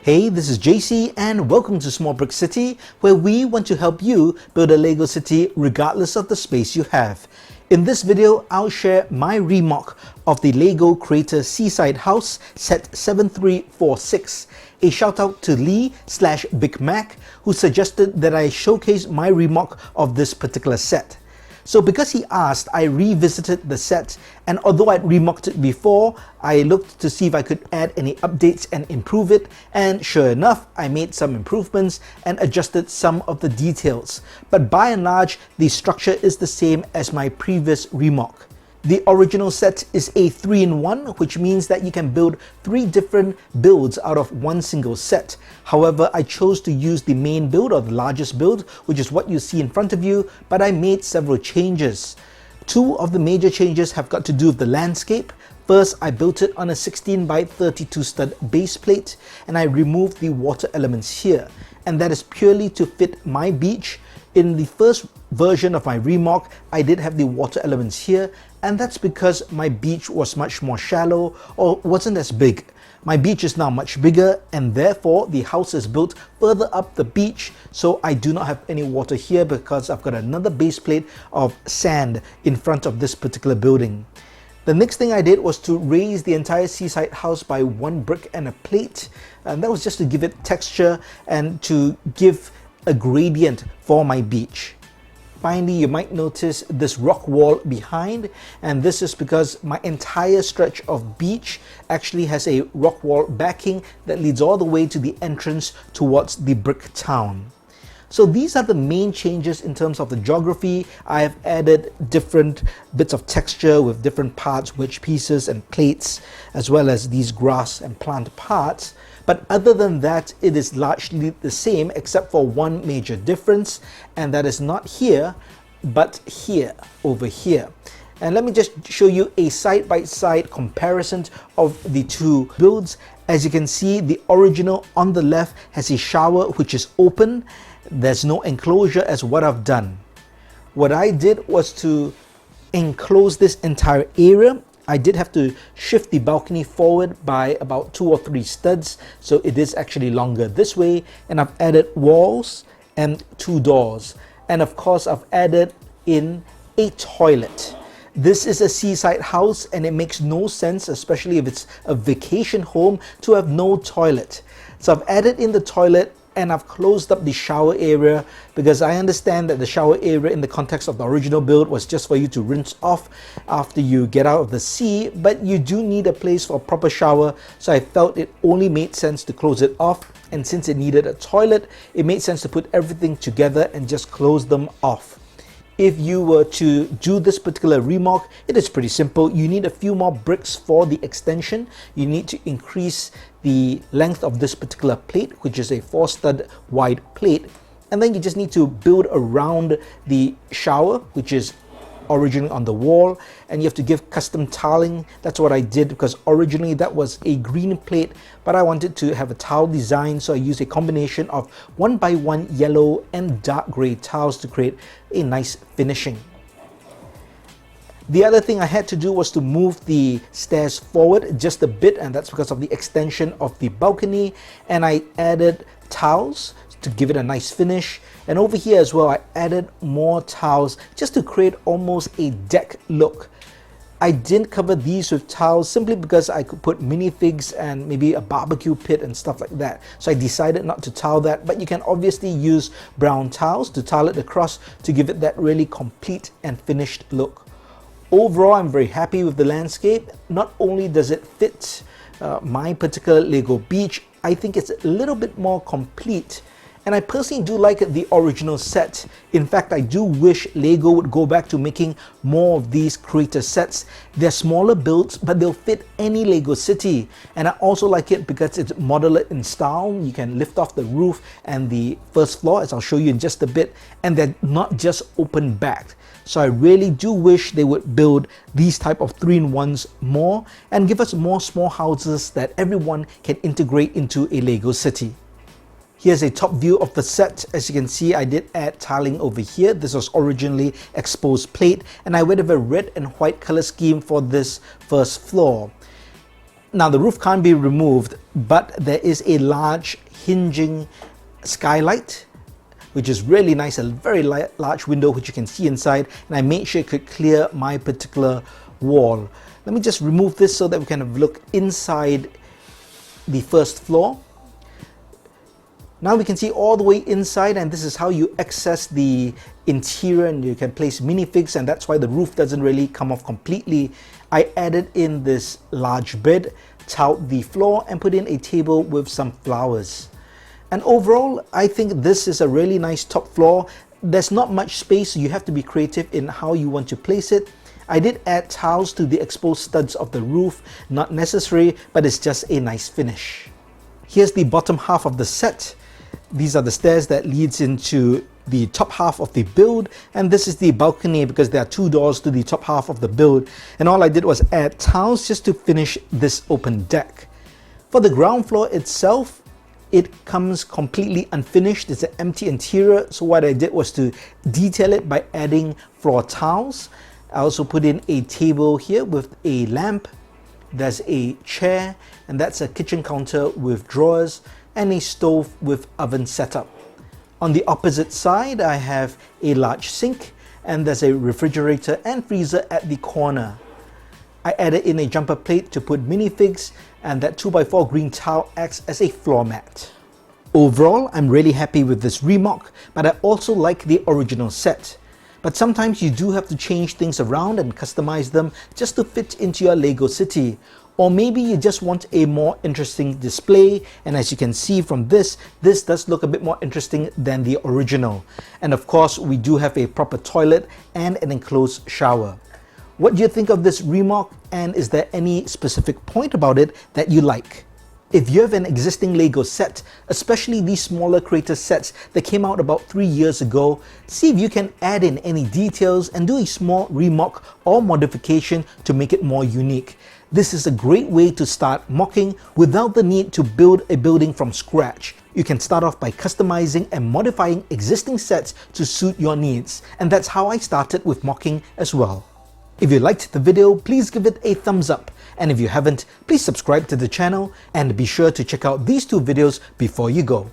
Hey, this is JC and welcome to Small Brick City, where we want to help you build a LEGO city regardless of the space you have. In this video, I'll share my reMOC of the LEGO Creator Seaside House set 7346. A shout out to Lee/Big Mac, who suggested that I showcase my reMOC of this particular set. So because he asked, I revisited the set, and although I'd reMOC'd it before, I looked to see if I could add any updates and improve it, and sure enough, I made some improvements and adjusted some of the details. But by and large, the structure is the same as my previous reMOC. The original set is a 3-in-1, which means that you can build 3 different builds out of one single set. However, I chose to use the main build or the largest build, which is what you see in front of you, but I made several changes. 2 of the major changes have got to do with the landscape. First, I built it on a 16 by 32 stud base plate, and I removed the water elements here, and that is purely to fit my beach. In the first version of my reMOC, I did have the water elements here, and that's because my beach was much more shallow or wasn't as big. My beach is now much bigger, and therefore the house is built further up the beach, so I do not have any water here because I've got another base plate of sand in front of this particular building. The next thing I did was to raise the entire seaside house by 1 brick and a plate, and that was just to give it texture and to give a gradient for my beach. Finally, you might notice this rock wall behind, and this is because my entire stretch of beach actually has a rock wall backing that leads all the way to the entrance towards the brick town. So these are the main changes in terms of the geography. I have added different bits of texture with different parts, wedge pieces and plates, as well as these grass and plant parts. But other than that, it is largely the same except for one major difference, and that is not here, but here, over here. And let me just show you a side-by-side comparison of the 2 builds. As you can see, the original on the left has a shower which is open. There's no enclosure as what I've done. What I did was to enclose this entire area. I did have to shift the balcony forward by about 2 or 3 studs, so it is actually longer this way, and I've added walls and 2 doors, and of course I've added in a toilet. This is a seaside house, and it makes no sense, especially if it's a vacation home, to have no toilet. So I've added in the toilet, and I've closed up the shower area because I understand that the shower area in the context of the original build was just for you to rinse off after you get out of the sea, but you do need a place for a proper shower, so I felt it only made sense to close it off, and since it needed a toilet, it made sense to put everything together and just close them off. If you were to do this particular reMOC, it is pretty simple. You need a few more bricks for the extension. You need to increase the length of this particular plate, which is a 4 stud wide plate. And then you just need to build around the shower, which is originally on the wall, and you have to give custom tiling. That's what I did because originally that was a green plate, but I wanted to have a tile design, so I used a combination of 1x1 yellow and dark gray tiles to create a nice finishing. The other thing I had to do was to move the stairs forward just a bit, and that's because of the extension of the balcony, and I added tiles to give it a nice finish. And over here as well, I added more tiles just to create almost a deck look. I didn't cover these with tiles simply because I could put minifigs and maybe a barbecue pit and stuff like that. So I decided not to tile that, but you can obviously use brown tiles to tile it across to give it that really complete and finished look. Overall, I'm very happy with the landscape. Not only does it fit my particular LEGO beach, I think it's a little bit more complete. And I personally do like the original set. In fact, I do wish LEGO would go back to making more of these creator sets. They're smaller builds, but they'll fit any LEGO city. And I also like it because it's modular in style. You can lift off the roof and the first floor, as I'll show you in just a bit, and they're not just open backed. So I really do wish they would build these type of 3-in-1s more and give us more small houses that everyone can integrate into a LEGO city. Here's a top view of the set. As you can see, I did add tiling over here. This was originally exposed plate, and I went with a red and white color scheme for this first floor. Now the roof can't be removed, but there is a large hinging skylight, which is really nice, a very large window which you can see inside, and I made sure it could clear my particular wall. Let me just remove this so that we can have a look inside the first floor. Now we can see all the way inside, and this is how you access the interior, and you can place minifigs, and that's why the roof doesn't really come off completely. I added in this large bed, tiled the floor, and put in a table with some flowers. And overall, I think this is a really nice top floor. There's not much space, so you have to be creative in how you want to place it. I did add tiles to the exposed studs of the roof, not necessary, but it's just a nice finish. Here's the bottom half of the set. These are the stairs that leads into the top half of the build, and this is the balcony because there are two doors to the top half of the build, and all I did was add tiles just to finish this open deck. For the ground floor itself, it comes completely unfinished. It's an empty interior, so what I did was to detail it by adding floor tiles. I also put in a table here with a lamp. There's a chair, and that's a kitchen counter with drawers, and a stove with oven setup. On the opposite side, I have a large sink, and there's a refrigerator and freezer at the corner. I added in a jumper plate to put minifigs, and that 2x4 green tile acts as a floor mat. Overall, I'm really happy with this reMOC, but I also like the original set. But sometimes you do have to change things around and customize them just to fit into your LEGO city. Or maybe you just want a more interesting display, and as you can see from this does look a bit more interesting than the original. And of course, we do have a proper toilet and an enclosed shower. What do you think of this reMOC, and is there any specific point about it that you like? If you have an existing LEGO set, especially these smaller creator sets that came out about 3 years ago, see if you can add in any details and do a small reMOC or modification to make it more unique. This is a great way to start mocking without the need to build a building from scratch. You can start off by customizing and modifying existing sets to suit your needs, and that's how I started with mocking as well. If you liked the video, please give it a thumbs up, and if you haven't, please subscribe to the channel and be sure to check out these two videos before you go.